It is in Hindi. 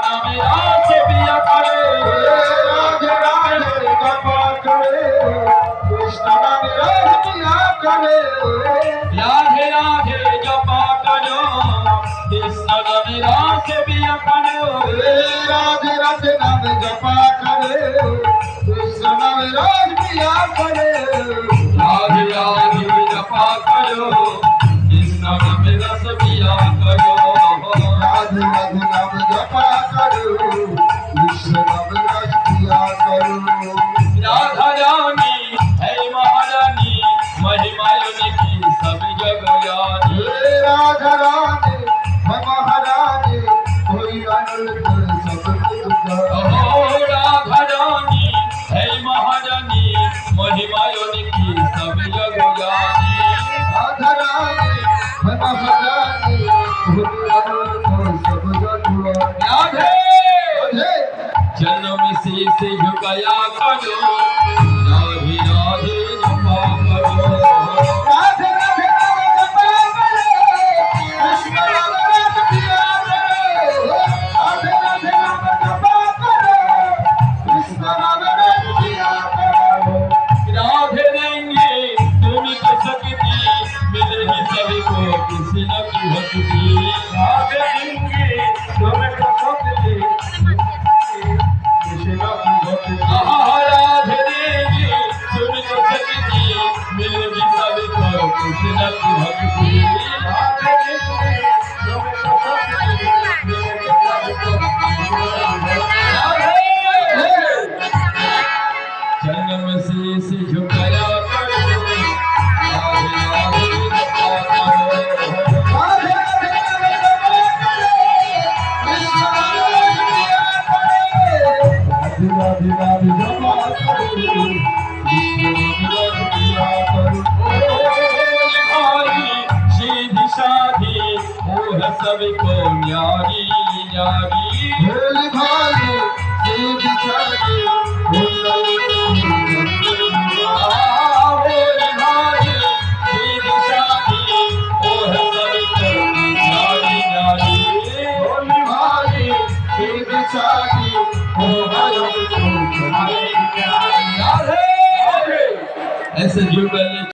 मेरा से पिया करे राधे राधे जपा करे कृष्ण नाम रस पिया करे राधे राधे जपा करो कृष्ण मेरा से पिया करे राधे राधे नाम जपा करे कृष्ण नाम रस पिया करे राधे राधे जपा करो कृष्ण मेरा से पिया करो राधे राधे नाम जपा करो कृष्ण नाम रस पिया करो राधा रानी है महारानी महिमायुनि की सब जग जानी राधा रानी महारानी कोई अनंत सब कुछ ओ राधा रानी है महारानी महिमायुनि की सब जग जानी राधा रानी महारानी कोई अनंत सब कुछ राधे राधे चरणों में शीश झुकाया करो राधे राधे जपा करो राधे राधे नाम जपा करे कृष्ण नाम रस पिया करे राधे राधे नाम जपा करे कृष्ण नाम रस पिया करे राधे देंगे तुम्हें की शक्ति मिलेगी सभी को किसी न की भक्ति राधे देंगे तुम्हें तो शक्ति कृष्ण की भक्ति राधे देंगे तुम्हें की शक्ति मिलेगी सभी को किसी न की भक्ति राधे देंगे तुम्हें तो शक्ति मिलेगी सभी को चरण में शीश झुकाया करो राधे राधे जपा करो राधे राधे नाम जपा करे कृष्ण नाम रस पिया करे राधे राधे नाम जपा करे कृष्ण नाम रस पिया करे भाई सीधी साधी वो है सबको न्यारी न्यारी भोले भाले सीधी साधी भोले भोले भाई सीधी साधी वो है सबको न्यारी न्यारी भोले भाले सीधी साधी भोले राधे ऐसे जुगल